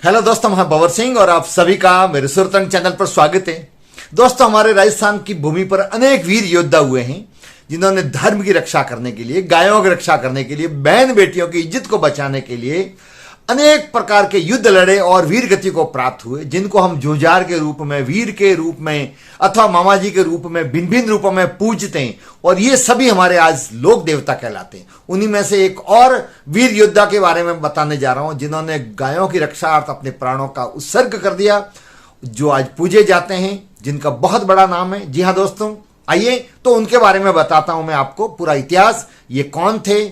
Hello दोस्तों, मैं भंवर सिंह और आप सभी का मेरे सुरतंग चैनल पर स्वागत है। दोस्तों, हमारे राजस्थान की भूमि पर अनेक वीर योद्धा हुए हैं जिन्होंने धर्म की रक्षा करने के लिए, गायों की रक्षा करने के लिए, बहन बेटियों की इज्जत को बचाने के लिए अनेक प्रकार के युद्ध लड़े और वीर गति को प्राप्त हुए, जिनको हम जुझार के रूप में, वीर के रूप में अथवा मामाजी के रूप में भिन्न भिन्न रूपों में पूजते हैं। और ये सभी हमारे आज लोक देवता कहलाते हैं। उन्हीं में से एक और वीर योद्धा के बारे में बताने जा रहा हूं जिन्होंने गायों की रक्षार्थ अपने प्राणों का उत्सर्ग कर दिया, जो आज पूजे जाते हैं, जिनका बहुत बड़ा नाम है। जी हाँ दोस्तों, आइए तो उनके बारे में बताता हूं मैं आपको पूरा इतिहास। ये कौन थे,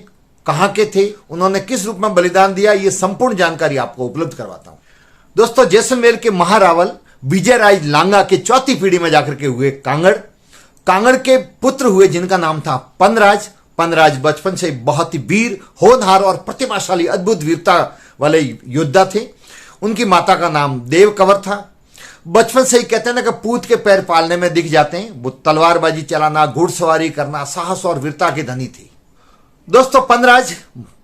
कहां के थे, उन्होंने किस रूप में बलिदान दिया, ये संपूर्ण जानकारी आपको उपलब्ध करवाता हूं। दोस्तों, जैसलमेर के महारावल विजयराज लांगा के चौथी पीढ़ी में जाकर के हुए कांगड़ के पुत्र हुए जिनका नाम था पनराज। पनराज बचपन से बहुत ही वीर, होनहार और प्रतिभाशाली, अद्भुत वीरता वाले योद्धा थे। उनकी माता का नाम देव कंवर था। बचपन से ही कहते हैं ना कि पूत के पैर पालने में दिख जाते हैं। वो तलवारबाजी चलाना, घुड़सवारी करना, साहस और वीरता के धनी थे। दोस्तों, पनराज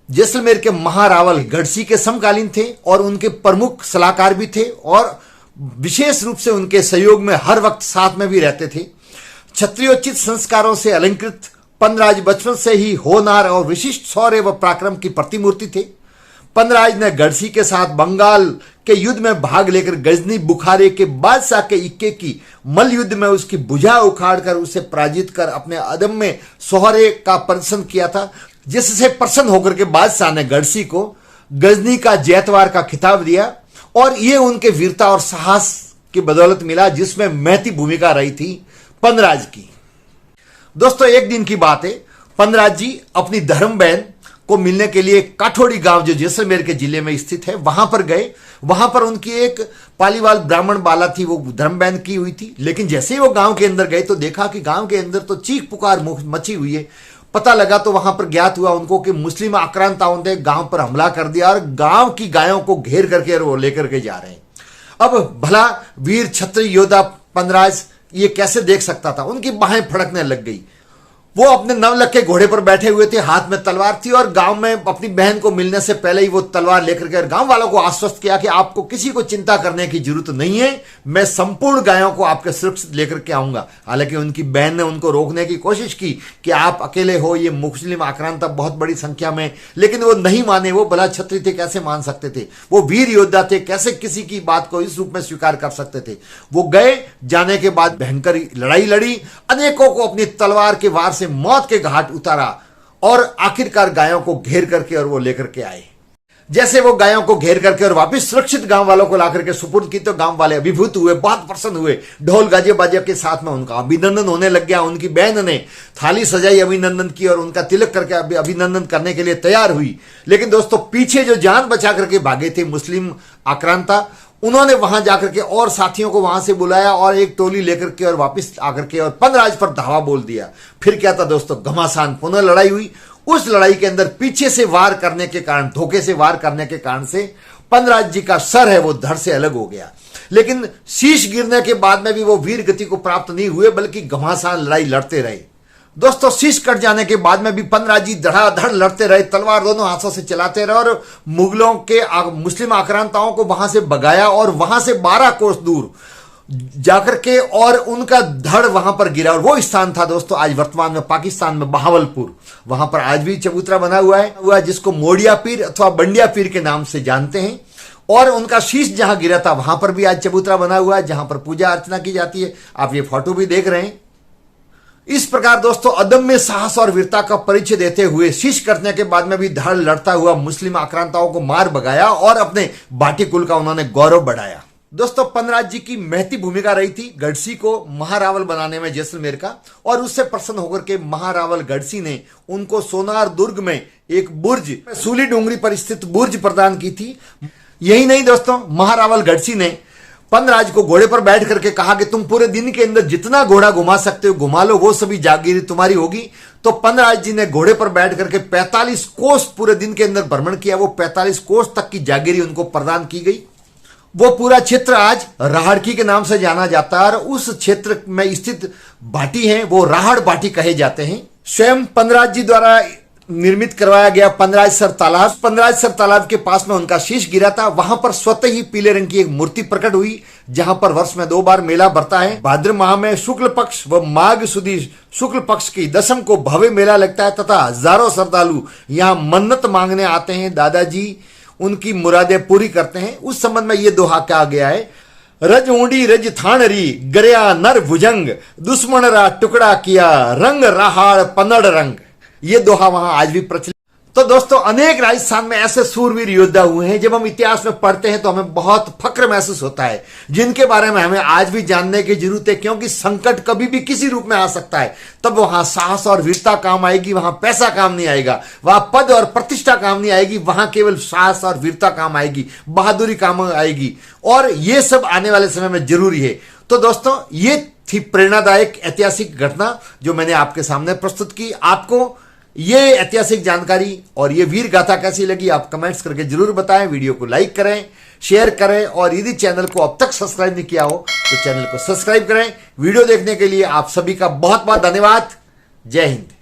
जैसलमेर के महारावल गढ़सी के समकालीन थे और उनके प्रमुख सलाहकार भी थे और विशेष रूप से उनके सहयोग में हर वक्त साथ में भी रहते थे। क्षत्रियोचित संस्कारों से अलंकृत पनराज बचपन से ही होनहार और विशिष्ट शौर्य व पराक्रम की प्रतिमूर्ति थे। पनराज ने गढ़सी के साथ बंगाल के युद्ध में भाग लेकर गजनी बुखारे के बादशाह के इक्के की मल युद्ध में उसकी भुजा उखाड़कर उसे पराजित कर अपने अदम्य शौर्य का प्रदर्शन किया था, जिससे प्रसन्न होकर के बादशाह ने गढ़सी को गजनी का जैतवार का खिताब दिया। और यह उनके वीरता और साहस की बदौलत मिला, जिसमें महती भूमिका रही थी पनराज की। दोस्तों, एक दिन की बात है, पनराज जी अपनी धर्म बहन को मिलने के लिए काठोड़ी गांव, जो जैसलमेर के जिले में स्थित है, वहां पर गए। वहां पर उनकी एक पालीवाल ब्राह्मण बाला थी, वो धर्म बहन की हुई थी। लेकिन जैसे ही वो गांव के अंदर गए तो देखा कि गांव के अंदर तो चीख पुकार मची हुई है। पता लगा तो वहां पर ज्ञात हुआ उनको कि मुस्लिम आक्रांताओं ने गांव पर हमला कर दिया और गांव की गायों को घेर करके वो लेकर के जा रहे हैं। अब भला वीर क्षत्रिय योद्धा पनराज ये कैसे देख सकता था? उनकी बाहें फड़कने लग गई। वो अपने नवलखे घोड़े पर बैठे हुए थे, हाथ में तलवार थी और गांव में अपनी बहन को मिलने से पहले ही वो तलवार लेकर के गांव वालों को आश्वस्त किया कि आपको किसी को चिंता करने की जरूरत नहीं है, मैं संपूर्ण गायों को आपके सुरक्षित लेकर के आऊंगा। हालांकि उनकी बहन ने उनको रोकने की कोशिश की कि आप अकेले हो, ये मुस्लिम आक्रांता बहुत बड़ी संख्या में, लेकिन वो नहीं माने। वो भला क्षत्रिय थे, कैसे मान सकते थे? वो वीर योद्धा थे, कैसे किसी की बात को इस रूप में स्वीकार कर सकते थे? वो गए, जाने के बाद भयंकर लड़ाई लड़ी, अनेकों को अपनी तलवार के वार से मौत के घाट उतारा और आखिरकार गायों को घेर करके और वो लेकर के आए। जैसे वो गायों को घेर करके और वापस सुरक्षित गांव वालों को लाकर के सुपुर्द की तो गांव वाले अभिभूत हुए, बहुत प्रसन्न हुए। ढोल गाजे बाजे के साथ में उनका अभिनंदन होने लग गया। उनकी बहन ने थाली सजाई, अभिनंदन की और उनका तिलक करके अभिनंदन करने के लिए तैयार हुई। लेकिन दोस्तों, पीछे जो जान बचा करके भागे थे मुस्लिम आक्रांता, उन्होंने वहां जाकर के और साथियों को वहां से बुलाया और एक टोली लेकर के और वापस आकर के और पनराज पर धावा बोल दिया। फिर क्या था दोस्तों, घमासान पुनः लड़ाई हुई। उस लड़ाई के अंदर पीछे से वार करने के कारण, धोखे से वार करने के कारण से पनराज जी का सर है वो धड़ से अलग हो गया। लेकिन शीश गिरने के बाद में भी वो वीर गति को प्राप्त नहीं हुए, बल्कि घमासान लड़ाई लड़ते रहे। दोस्तों, शीश कट जाने के बाद में भी पनराज जी धड़ाधड़ लड़ते रहे, तलवार दोनों हाथों से चलाते रहे और मुगलों के मुस्लिम आक्रांताओं को वहां से भगाया और वहां से 12 कोस दूर जाकर के और उनका धड़ वहां पर गिरा। और वो स्थान था दोस्तों आज वर्तमान में पाकिस्तान में बहावलपुर। वहां पर आज भी चबूतरा बना हुआ है, जिसको मोडिया पीर अथवा बंडिया पीर के नाम से जानते हैं। और उनका शीश जहां गिरा था वहां पर भी आज चबूतरा बना हुआ है, जहां पर पूजा अर्चना की जाती है। आप ये फोटो भी देख रहे हैं। इस प्रकार दोस्तों, अदम्य साहस और वीरता का परिचय देते हुए शीश कटने के बाद में भी धड़ लड़ता हुआ मुस्लिम आक्रांताओं को मार भगाया और अपने भाटी कुल का उन्होंने गौरव बढ़ाया। दोस्तों, पनराज जी की महती भूमिका रही थी गढ़सी को महारावल बनाने में जैसलमेर का, और उससे प्रसन्न होकर के महारावल गढ़सी ने उनको सोनार दुर्ग में एक बुर्ज, सूली डूंगरी पर स्थित बुर्ज प्रदान की थी। यही नहीं दोस्तों, महारावल गढ़सी ने पनराज को घोड़े पर बैठ करके कहा कि तुम पूरे दिन के अंदर जितना घोड़ा घुमा सकते हो घुमा लो, वो सभी जागीरी तुम्हारी होगी। तो पनराज जी ने घोड़े पर बैठ करके 45 कोस पूरे दिन के अंदर भ्रमण किया। वो 45 कोस तक की जागीरी उनको प्रदान की गई। वो पूरा क्षेत्र आज राहड़की के नाम से जाना जाता है और उस क्षेत्र में स्थित भाटी हैं वो राहड़ भाटी कहे जाते हैं। स्वयं पनराज जी द्वारा निर्मित करवाया गया पंद्राजसर तालाब। पंद्राजसर तालाब के पास में उनका शीश गिरा था। वहां पर स्वतः ही पीले रंग की एक मूर्ति प्रकट हुई, जहां पर वर्ष में 2 बार मेला भरता है। भाद्र माह में शुक्ल पक्ष व माघ सुदी शुक्ल पक्ष की दशम को भव्य मेला लगता है तथा हजारों श्रद्धालु यहाँ मन्नत मांगने आते हैं। दादाजी उनकी मुरादें पूरी करते हैं। उस संबंध में ये दोहा कहा गया है, रज ऊंडी रज थानरी गरया नर भुजंग, दुश्मन रा टुकड़ा किया रंग रहाड़ पनड़ रंग। ये दोहा वहां आज भी प्रचलित। तो दोस्तों, अनेक राजस्थान में ऐसे सूरवीर योद्धा हुए हैं, जब हम इतिहास में पढ़ते हैं तो हमें बहुत फक्र महसूस होता है, जिनके बारे में हमें आज भी जानने की जरूरत है। क्योंकि संकट कभी भी किसी रूप में आ सकता है, तब वहां साहस और वीरता काम आएगी, वहां पैसा काम नहीं आएगा, वहां पद और प्रतिष्ठा काम नहीं आएगी, वहां केवल साहस और वीरता काम आएगी, बहादुरी काम आएगी। और ये सब आने वाले समय में जरूरी है। तो दोस्तों, ये थी प्रेरणादायक ऐतिहासिक घटना जो मैंने आपके सामने प्रस्तुत की। आपको ये ऐतिहासिक जानकारी और ये वीर गाथा कैसी लगी, आप कमेंट्स करके जरूर बताएं। वीडियो को लाइक करें, शेयर करें, और यदि चैनल को अब तक सब्सक्राइब नहीं किया हो तो चैनल को सब्सक्राइब करें। वीडियो देखने के लिए आप सभी का बहुत बहुत धन्यवाद। जय हिंद।